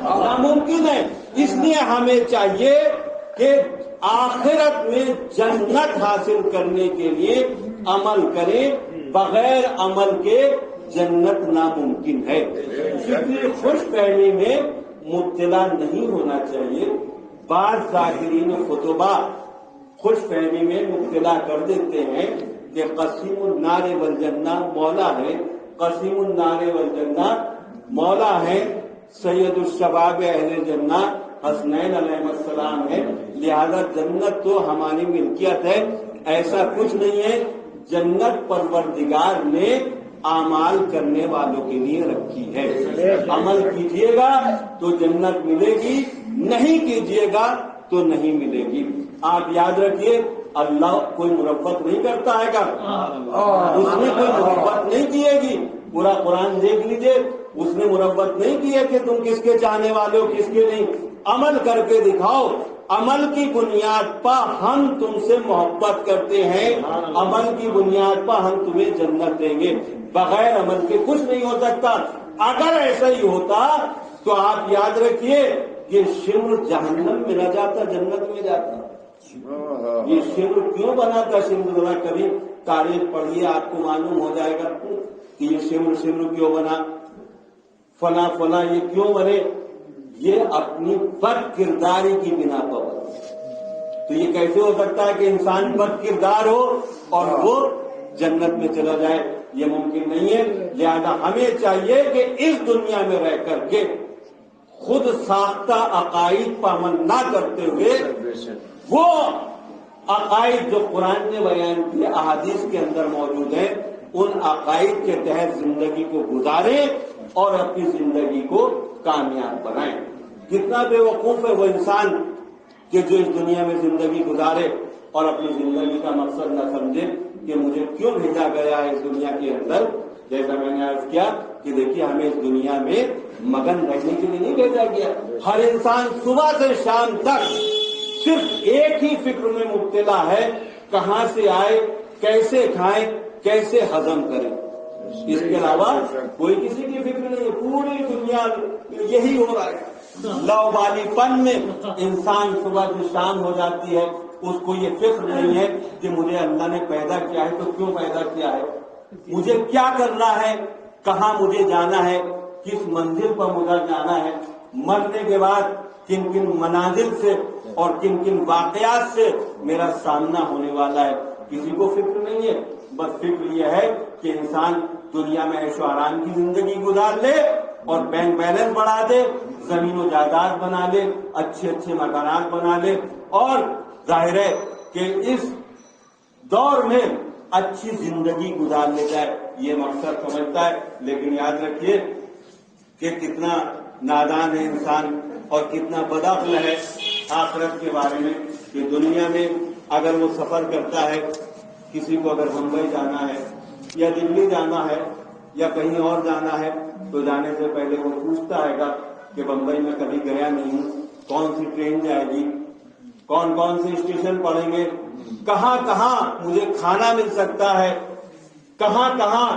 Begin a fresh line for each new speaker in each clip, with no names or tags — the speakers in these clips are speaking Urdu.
ناممکن ہے. اس لیے ہمیں چاہیے کہ آخرت میں جنت حاصل کرنے کے لیے عمل کریں. بغیر عمل کے جنت ناممکن ہے. اس لیے خوش فہمی میں مبتلا نہیں ہونا چاہیے. بعض ظاہرین خطبہ خوش فہمی میں مبتلا کر دیتے ہیں کہ قسیم النار والجنہ مولا ہے. قسیم النار والجنہ مولا ہے. سید الشباب اہل جنہ حسنین علیہ السلام ہے. لہذا جنت تو ہماری ملکیت ہے. ایسا کچھ نہیں ہے. جنت پروردگار نے اعمال کرنے والوں کے لیے رکھی ہے. عمل کیجیے گا تو جنت ملے گی, نہیں کیجیے گا تو نہیں ملے گی. آپ یاد رکھیے اللہ کوئی مربت نہیں کرتا ہے گا, اس نے کوئی مربت نہیں کیے گی. پورا قرآن دیکھ لیجیے, اس نے مربت نہیں کی ہے کہ تم کس کے چاہنے والے ہو کس کے نہیں. عمل کر کے دکھاؤ. عمل کی بنیاد پر ہم تم سے محبت کرتے ہیں. عمل کی بنیاد پر ہم تمہیں جنت دیں گے. بغیر عمل کے کچھ نہیں ہو سکتا. اگر ایسا ہی ہوتا تو آپ یاد رکھیے یہ شمر جہنم میں نہ جاتا, جنت میں جاتا. یہ شمر کیوں بنا تھا؟ شمر ذرا کبھی تاریخ پڑھیے, آپ کو معلوم ہو جائے گا کہ یہ شمر کیوں بنا, فلاں فلاں یہ کیوں بنے. یہ اپنی بد کرداری کی بنا پر بنے. تو یہ کیسے ہو سکتا ہے کہ انسان بد کردار ہو اور وہ جنت میں چلا جائے؟ یہ ممکن نہیں ہے. لہذا ہمیں چاہیے کہ اس دنیا میں رہ کر کے خود ساختہ عقائد پر عمل نہ کرتے ہوئے وہ عقائد جو قرآن نے بیان کیے, احادیث کے اندر موجود ہیں, ان عقائد کے تحت زندگی کو گزاریں اور اپنی زندگی کو کامیاب بنائیں. کتنا بے وقوف ہے وہ انسان کہ جو اس دنیا میں زندگی گزارے اور اپنی زندگی کا مقصد نہ سمجھے کہ مجھے کیوں بھیجا گیا ہے اس دنیا کے اندر. جیسا میں نے عرض کیا کہ دیکھیے ہمیں اس دنیا میں مگن رہنے کے لیے نہیں بھیجا گیا. ہر انسان صبح سے شام تک صرف ایک ہی فکر میں مبتلا ہے, کہاں سے آئے, کیسے کھائیں, کیسے ہضم کریں. اس کے علاوہ کوئی کسی کی فکر نہیں ہے. پوری دنیا یہی ہو رہا ہے. لاؤبالی پن میں انسان صبح سے شام ہو جاتی ہے, اس کو یہ فکر نہیں ہے کہ مجھے اللہ نے پیدا کیا ہے تو کیوں پیدا کیا ہے, مجھے کیا کرنا ہے, کہاں مجھے جانا ہے, کس منزل پر مجھے جانا ہے, مرنے کے بعد کن کن منازل سے اور کن کن واقعات سے میرا سامنا ہونے والا ہے. کسی کو فکر نہیں ہے. بس فکر یہ ہے کہ انسان دنیا میں عیش و آرام کی زندگی گزار لے اور بینک بیلنس بڑھا دے, زمین و جائیداد بنا لے, اچھے اچھے مکانات بنا لے, اور ظاہر ہے کہ اس دور میں اچھی زندگی گزار لے جائے, یہ مقصد سمجھتا ہے. لیکن یاد رکھیے کہ کتنا نادان ہے انسان اور کتنا بدعقل ہے آخرت کے بارے میں, کہ دنیا میں اگر وہ سفر کرتا ہے, کسی کو اگر ممبئی جانا ہے یا دلی جانا ہے یا کہیں اور جانا ہے, تو جانے سے پہلے وہ پوچھتا ہے گا کہ بمبئی میں کبھی گیا نہیں ہوں, کون سی ٹرین جائے گی, کون کون سے اسٹیشن پڑیں گے, کہاں کہاں مجھے کھانا مل سکتا ہے, کہاں کہاں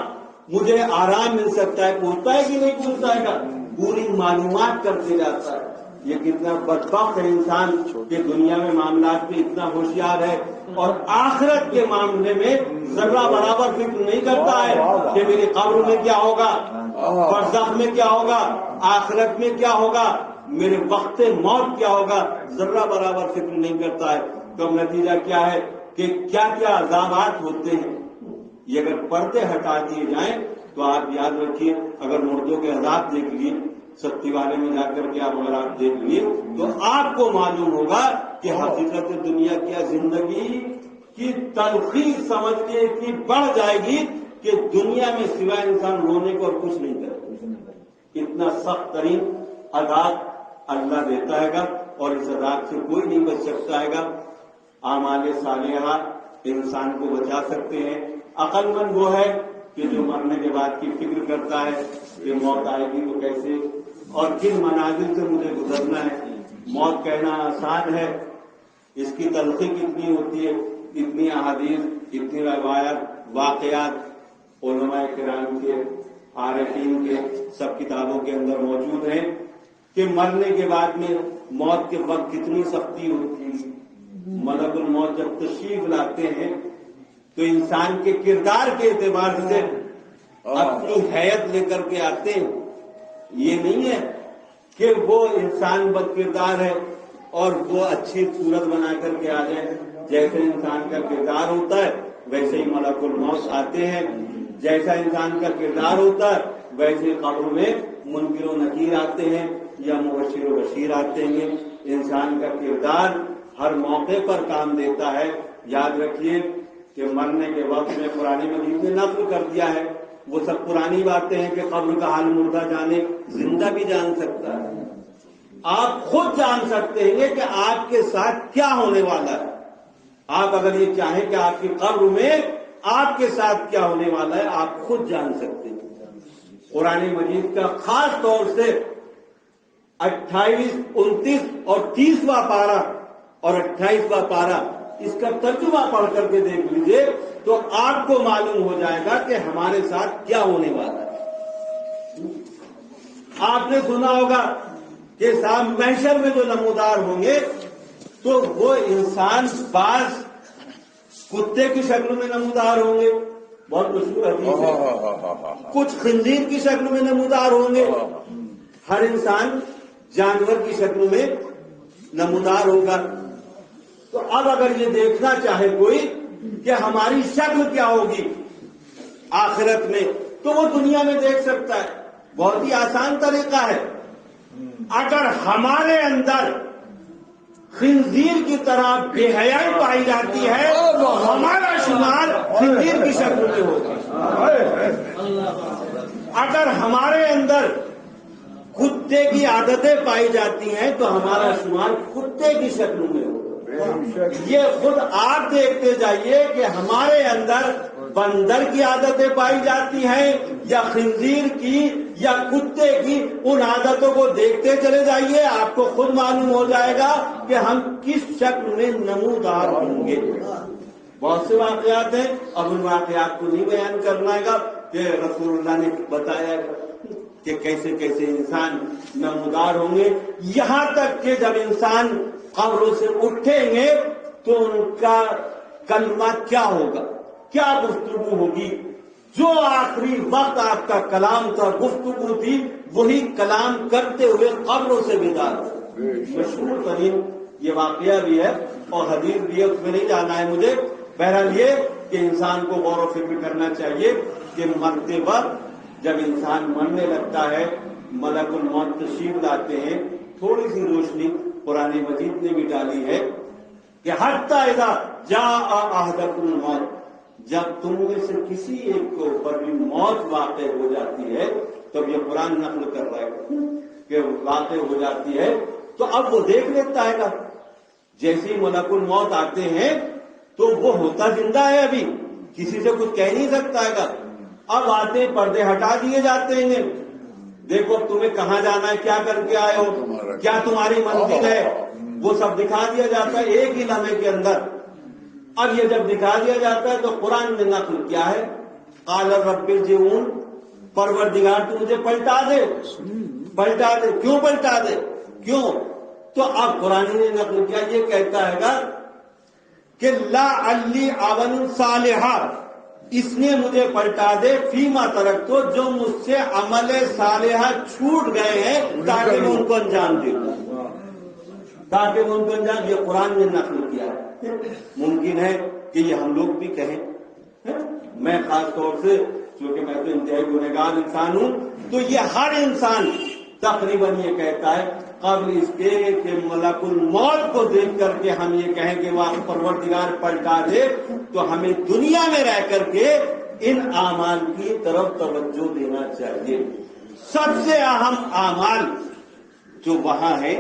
مجھے آرام مل سکتا ہے. پوچھتا ہے کہ نہیں پوچھتا ہے گا, پوری معلومات کرتے جاتا ہے. یہ کتنا بدبخت ہے انسان کہ دنیا میں معاملات میں اتنا ہوشیار ہے اور آخرت کے معاملے میں ذرہ برابر فکر نہیں کرتا ہے کہ میری قبر میں کیا ہوگا, برزخ میں کیا ہوگا, آخرت میں کیا ہوگا, میرے وقت موت کیا ہوگا. ذرہ برابر فکر نہیں کرتا ہے. تو نتیجہ کیا ہے کہ کیا کیا عذابات ہوتے ہیں. یہ اگر پردے ہٹا دیے جائیں تو آپ یاد رکھیے, اگر مردوں کے عذاب دیکھ لیے ستی والے میں جا کر کے اگر آپ دیکھ لیے تو آپ کو معلوم ہوگا کہ حقیقت دنیا کیا, زندگی کی تلخی سمجھنے کی بڑھ جائے گی کہ دنیا میں سوائے انسان رونے کو اور کچھ نہیں کرے. اتنا سخت ترین عذاب اللہ دیتا ہے گا اور اس عذاب سے کوئی نہیں بچ سکتا ہے گا. اعمال صالحہ انسان کو بچا سکتے ہیں. عقل مند وہ ہے کہ جو مرنے کے بعد کی فکر کرتا ہے کہ موت آئے گی تو کیسے اور کن منازل سے مجھے گزرنا ہے. موت کہنا آسان ہے, اس کی تلخی کتنی ہوتی ہے. اتنی احادیث, اتنی روایات, واقعات علماء کرام کے, عارفین کے سب کتابوں کے اندر موجود ہیں. کہ مرنے کے بعد میں موت کے وقت کتنی سختی ہوتی ہے. ملک الموت جب تشریف لاتے ہیں تو انسان کے کردار کے اعتبار سے اپنی حیت لے کر کے آتے ہیں. یہ نہیں ہے کہ وہ انسان بد کردار ہے اور وہ اچھی صورت بنا کر کے آ جائے. جیسے انسان کا کردار ہوتا ہے ویسے ہی ملک الموت آتے ہیں. جیسا انسان کا کردار ہوتا ہے ویسے قبر میں منکر و نکیر آتے ہیں یا مبشر و بشیر آتے ہیں. انسان کا کردار ہر موقع پر کام دیتا ہے. یاد رکھیے کہ مرنے کے وقت میں قرآن مجید نے نقل کر دیا ہے. وہ سب پرانی باتیں ہیں کہ قبر کا حال مردہ جانے زندہ بھی جان سکتا ہے. آپ خود جان سکتے ہیں کہ آپ کے ساتھ کیا ہونے والا ہے. آپ اگر یہ چاہیں کہ آپ کی قبر میں آپ کے ساتھ کیا ہونے والا ہے آپ خود جان سکتے ہیں. قرآن مجید کا خاص طور سے 28, 29 اور 30واں پارہ اور 28واں پارہ اس کا ترجمہ پڑھ کر کے دیکھ لیجئے تو آپ کو معلوم ہو جائے گا کہ ہمارے ساتھ کیا ہونے والا ہے. آپ نے سنا ہوگا کہ صاحب محشر میں جو نمودار ہوں گے تو وہ انسان بعض کتے کی شکل میں نمودار ہوں گے, بہت مشہور حدیث ہے. کچھ خنزیر کی شکل میں نمودار ہوں گے. ہر انسان جانور کی شکل میں نمودار ہوگا. تو اب اگر یہ دیکھنا چاہے کوئی کہ ہماری شکل کیا ہوگی آخرت میں تو وہ دنیا میں دیکھ سکتا ہے. بہت ہی آسان طریقہ ہے. اگر ہمارے اندر خنزیر کی طرح بے حیائی پائی جاتی ہے تو ہمارا شمار خنزیر کی شکل میں ہوگا. اگر ہمارے اندر کتے کی عادتیں پائی جاتی ہیں تو ہمارا شمار کتے کی شکل میں ہوگا. یہ خود آپ دیکھتے جائیے کہ ہمارے اندر بندر کی عادتیں پائی جاتی ہیں یا خنزیر کی یا کتے کی. ان عادتوں کو دیکھتے چلے جائیے, آپ کو خود معلوم ہو جائے گا کہ ہم کس شکل میں نمودار ہوں گے. بہت سے واقعات ہیں, اب ان واقعات کو نہیں بیان کرنا ہے گا کہ رسول اللہ نے بتایا کہ کیسے کیسے انسان نمودار ہوں گے. یہاں تک کہ جب انسان قبروں سے اٹھیں گے تو ان کا کلمہ کیا ہوگا, کیا گفتگو ہوگی. جو آخری وقت آپ کا کلام تھا, گفتگو تھی, وہی کلام کرتے ہوئے قبروں سے بیدار ہو. مشہور ترین یہ واقعہ بھی ہے اور حدیث بھی ہے, اس میں نہیں جانا ہے مجھے. بہرحال یہ کہ انسان کو غور و فکر کرنا چاہیے کہ مرتے وقت جب انسان مرنے لگتا ہے ملک الموت تشریف لاتے ہیں. تھوڑی سی روشنی قرآن مجید نے بھی ڈالی ہے کہ حتی اذا جاء احدکم الموت, جب تم میں سے کسی ایک کے اوپر بھی موت واقع ہو جاتی ہے, تب یہ قرآن نقل کر رہا ہے کہ واقع ہو جاتی ہے تو اب وہ دیکھ لیتا ہے گا. جیسے ہی ملک الموت آتے ہیں تو وہ ہوتا زندہ ہے, ابھی کسی سے کچھ کہہ نہیں سکتا ہے گا. اب آتے پردے ہٹا دیے جاتے ہیں, دیکھو تمہیں کہاں جانا ہے, کیا کر کے آئے ہو, کیا تمہاری منزل ہے, وہ سب دکھا دیا جاتا ہے ایک ہی لمحے کے اندر. اب یہ جب دکھا دیا جاتا ہے تو قرآن نے نقل کیا ہے, قال رب ارجعون, پروردگار تو مجھے پلٹا دے, پلٹا دے. کیوں پلٹا دے, کیوں؟ تو اب قرآن نے نقل کیا, یہ کہتا ہے گا کہ لعلی اعمل صالحا, اس نے مجھے پلٹا دے فیما ترکتو, جو مجھ سے عمل صالحہ چھوٹ گئے ہیں تاکہ میں ان کو انجام دے دوں, تاکہ میں ان کو انجام. یہ قرآن نے نقل کیا ہے. ممکن ہے کہ یہ ہم لوگ بھی کہیں, میں خاص طور سے کیونکہ میں تو انتہائی گنہگار انسان ہوں, تو یہ ہر انسان تقریباً یہ کہتا ہے قبل اس کے کہ ملک الموت کو دیکھ کر کے ہم یہ کہیں کہ وہ پروردگار پلٹا دے تو ہمیں دنیا میں رہ کر کے ان اعمال کی طرف توجہ دینا چاہیے. سب سے اہم اعمال جو وہاں ہے,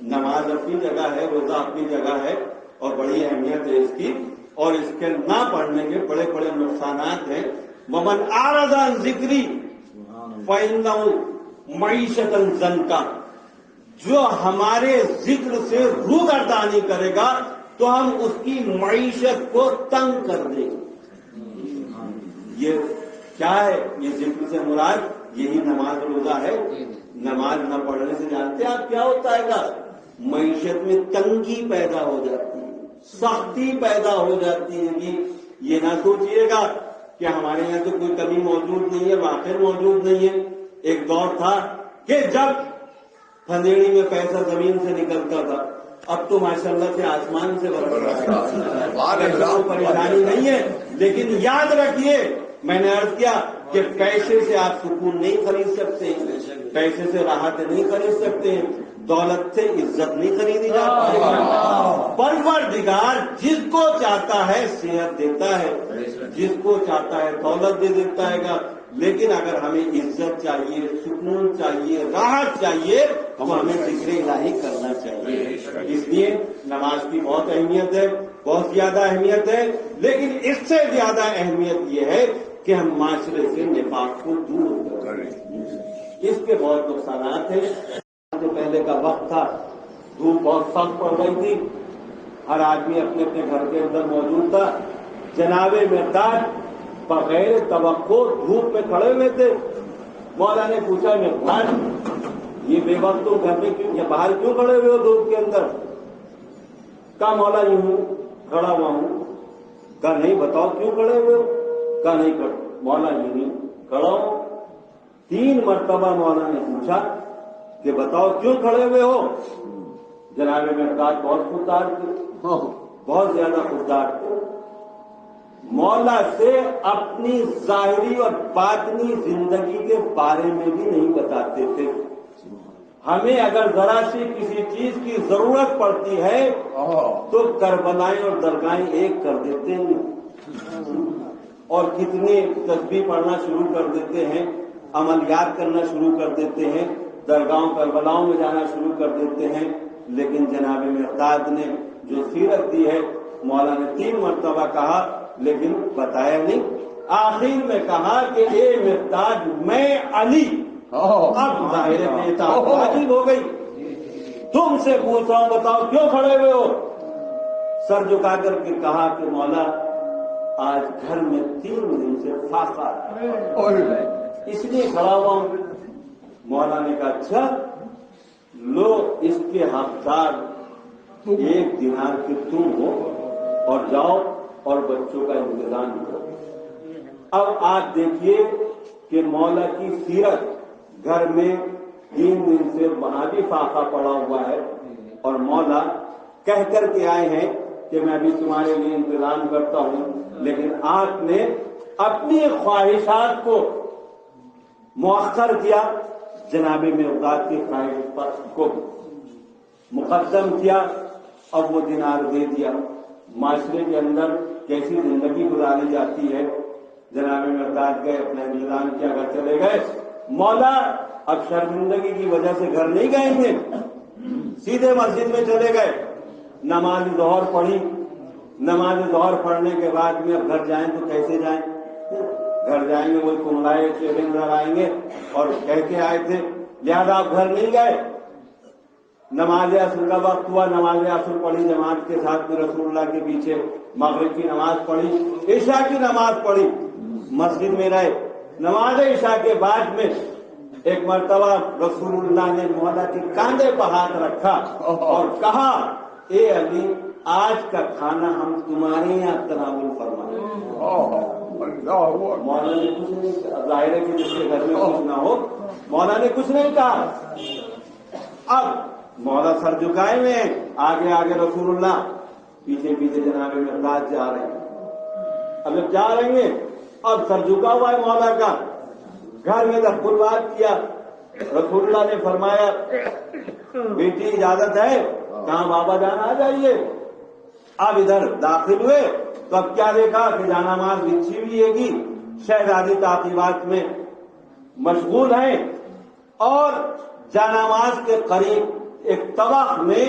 نماز اپنی جگہ ہے, روزہ اپنی جگہ ہے اور بڑی اہمیت ہے اس کی, اور اس کے نہ پڑھنے کے بڑے بڑے نقصانات ہیں. ومن اعرض عن ذکری فإنہ معیشۃ ضنکا, جو ہمارے ذکر سے روگردانی کرے گا تو ہم اس کی معیشت کو تنگ کر دیں گے. یہ کیا ہے, یہ ذکر سے مراد یہی نماز روزہ ہے. نماز نہ پڑھنے سے جانتے آپ کیا ہوتا ہے گا؟ معیشت میں تنگی پیدا ہو جاتی ہے، سختی پیدا ہو جاتی ہے. کہ یہ نہ سوچیے گا کہ ہمارے یہاں تو کوئی کمی موجود نہیں ہے، واقع موجود نہیں ہے. ایک دور تھا کہ جب پھندیڑی میں پیسہ زمین سے نکلتا تھا، اب تو ماشاءاللہ سے آسمان سے برس رہا ہے. کوئی پریشانی نہیں ہے، لیکن یاد رکھیے میں نے عرض کیا کہ پیسے سے آپ سکون نہیں خرید سکتے، پیسے سے راحت نہیں خرید سکتے ہیں، دولت سے عزت نہیں خریدی جاتی ہے. پروردگار جس کو چاہتا ہے صحت دیتا ہے، جس کو چاہتا ہے دولت دے دیتا ہے گا. لیکن اگر ہمیں عزت چاہیے، سکون چاہیے، راحت چاہیے تو ہمیں ذکر الہی کرنا چاہیے. اس لیے نماز کی بہت اہمیت ہے، بہت زیادہ اہمیت ہے. لیکن اس سے زیادہ اہمیت یہ ہے کہ ہم معاشرے سے نفاق کو دور کریں. اس کے بہت نقصانات ہیں. جو پہلے کا وقت تھا، دھوپ بہت سخت پڑ رہی تھی، ہر آدمی اپنے اپنے گھر کے اندر موجود تھا. جناب مقداد بغیر توقع دھوپ میں کھڑے ہوئے تھے. مولا نے پوچھا مقداد یہ بے وقت تم گھر میں کیوں یا باہر کیوں کھڑے ہوئے ہو دھوپ کے اندر؟ کہا مولا یوں ہوں کھڑا ہوا ہوں. کہا نہیں بتاؤ کیوں کھڑے ہوئے ہو؟ کہا نہیں کھڑا مولا یوں ہی کھڑا ہو. 3 مرتبہ مولا نے پوچھا کہ بتاؤ کیوں کھڑے ہوئے ہو؟ جناب مقداد بہت خوددار تھے، بہت زیادہ خوددار تھے. مولا سے اپنی ظاہری اور باطنی زندگی کے بارے میں بھی نہیں بتاتے تھے. ہمیں اگر ذرا سی کسی چیز کی ضرورت پڑتی ہے تو کربلائیں اور درگاہیں ایک کر دیتے ہیں اور کتنے تسبیح پڑھنا شروع کر دیتے ہیں، عملیات کرنا شروع کر دیتے ہیں، درگاہوں کربلاؤں میں جانا شروع کر دیتے ہیں. لیکن جناب مقداد نے جو سیرت دی ہے، مولا نے 3 مرتبہ کہا لیکن بتایا نہیں. آخر میں کہا کہ اے مقداد میں علی. اب ظاہر بیتا واجب ہو گئی. تم سے پوچھ رہا ہوں بتاؤ کیوں کھڑے ہوئے ہو؟ سر جھکا کر کے کہا کہ مولا آج گھر میں 3 دن سے فاقہ اس لیے کھڑا ہوا ہوں. مولا نے کہا اچھا لو اس کے حقدار 1 دینار کے تم ہو اور جاؤ اور بچوں کا انتظام کرو. اب آپ دیکھیے کہ مولا کی سیرت، گھر میں 3 دن سے وہاں بھی فاقہ پڑا ہوا ہے اور مولا کہہ کر کے آئے ہیں کہ میں بھی تمہارے لیے انتظام کرتا ہوں. لیکن آپ نے اپنی خواہشات کو مؤخر کیا، جناب مقداد کی خواہش کو مقدم کیا اور وہ دینار دے دیا. معاشرے کے اندر کیسی زندگی گزاری جاتی ہے. جناب مقداد گئے، اپنا انتظام کیا، گھر چلے گئے. مولا اب شرمندگی کی وجہ سے گھر نہیں گئے تھے، سیدھے مسجد میں چلے گئے. نماز ظہر پڑھی. نماز ظہر پڑھنے کے بعد میں اب گھر جائیں تو کیسے جائیں؟ گھر جائیں گے وہی کملائے چہرے نظر آئیں گے اور کہہ کے آئے تھے، لہذا آپ گھر نہیں گئے. نماز عصر کا وقت ہوا، نماز عصر پڑھی جماعت کے ساتھ میں رسول اللہ کے پیچھے. مغرب کی نماز پڑھی، عشاء کی نماز پڑھی، مسجد میں رہے. نماز عشاء کے بعد میں ایک مرتبہ رسول اللہ نے مولا کے کاندھے پر ہاتھ رکھا اور کہا اے علی آج کا کھانا ہم تمہارے یہاں تناول فرمائیں. مولا نے کچھ نہیں کہا. ظاہر ہے کہ جس کے گھر میں کچھ نہ ہو، مولا نے کچھ نہیں کہا. اب مولا سر جھکائے ہوئے ہیں، آگے آگے رسول اللہ، پیچھے پیچھے جناب مقداد جا رہے ہیں. اب جب جا رہے ہیں اب سر جھکا ہوا ہے مولا کا. گھر میں دخل بات کیا. رسول اللہ نے فرمایا بیٹی اجازت ہے؟ کہاں بابا جان آ جائیے. اب ادھر داخل ہوئے تو اب کیا دیکھا کہ جانماز بچھی ہوئی ہے گی، شہزادی تعقیبات میں مشغول ہیں اور جانماز کے قریب ایک طبق میں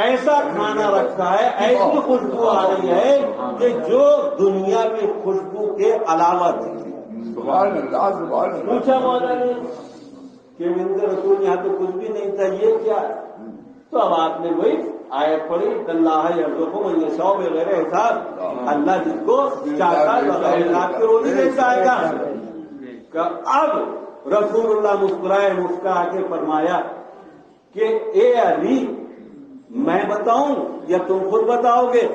ایسا کھانا رکھا ہے، ایسی خوشبو آ رہی ہے کہ جو دنیا میں خوشبو کے علاوہ تھی. پوچھا مولا نے کہ منظر رسول یہاں تو کچھ بھی نہیں تھا، یہ کیا ہے؟ تو اب آپ نے وہی آیت پڑھی اللہ یرزقو من یشاء بغیر حساب. اللہ جس کو چاہتا ہے بغیر حساب کے روزی دیتا ہے گا. اب رسول اللہ مسکرا کے فرمایا کہ اے علی میں بتاؤں یا تم خود بتاؤ گے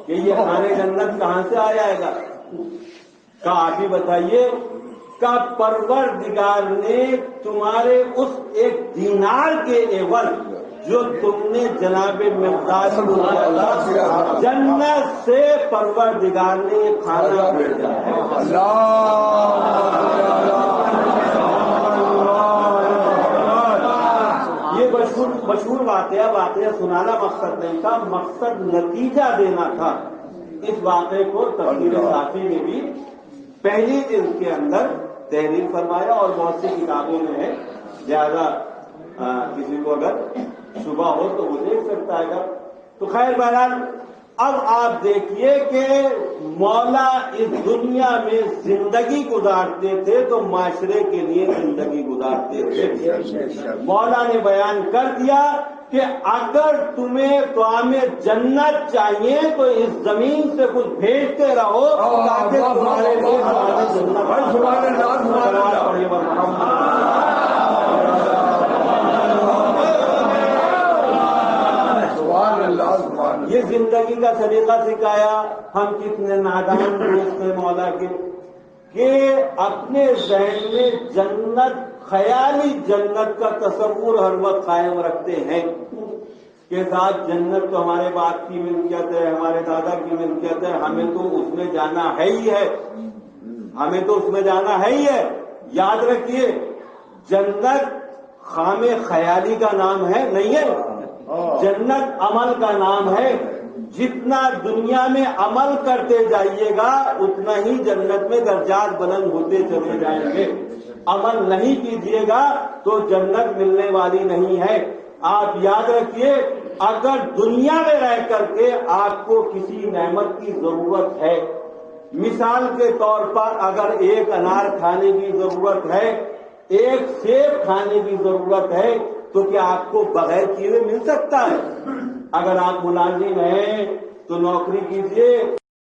کہ یہ خانے جنت کہاں سے آ جائے گا؟ کہا آپ ہی بتائیے۔ کا پروردگار نے تمہارے اس ایک دینار کے عوض جو تم نے جناب مقداد کو دیا تھا، جنت سے پروردگار نے کھانا بھیجا ہے۔ یہ مشہور واقعہ سنانا مقصد نہیں تھا، مقصد نتیجہ دینا تھا۔ اس واقعے کو تفسیر صافی میں بھی پہلی جلد کے اندر تحریر فرمایا اور بہت سی کتابوں میں ہے، زیادہ کسی کو اگر شبہ ہو تو وہ دیکھ سکتا ہے۔ تو خیر بہرحال اب آپ دیکھیے کہ مولا اس دنیا میں زندگی گزارتے تھے تو معاشرے کے لیے زندگی گزارتے تھے۔ مولا نے بیان کر دیا کہ اگر تمہیں طعام جنت چاہیے تو اس زمین سے کچھ بھیجتے رہو تاکہ تمہارے لیے یہ زندگی کا سلیقہ سکھایا۔ ہم کتنے نادان دوست ہیں مولا کے کہ اپنے ذہن میں جنت، خیالی جنت کا تصور ہر وقت قائم رکھتے ہیں کہ ساتھ جنت تو ہمارے باپ کی ملکیت ہے، ہمارے دادا کی ملکیت ہے، ہمیں تو اس میں جانا ہے ہی ہے، ہمیں تو اس میں جانا ہے ہی ہے۔ یاد رکھیے جنت خام خیالی کا نام ہے، نہیں ہے، جنت عمل کا نام ہے۔ جتنا دنیا میں عمل کرتے جائیے گا اتنا ہی جنت میں درجات بلند ہوتے چلے جائیں گے۔ عمل نہیں کیجیے گا تو جنت ملنے والی نہیں ہے۔ آپ یاد رکھیے اگر دنیا میں رہ کر کے آپ کو کسی نعمت کی ضرورت ہے، مثال کے طور پر اگر ایک انار کھانے کی ضرورت ہے، ایک سیب کھانے کی ضرورت ہے، تو کیا آپ کو بغیر کیے مل سکتا ہے؟ اگر آپ ملازم ہیں تو نوکری کیجیے،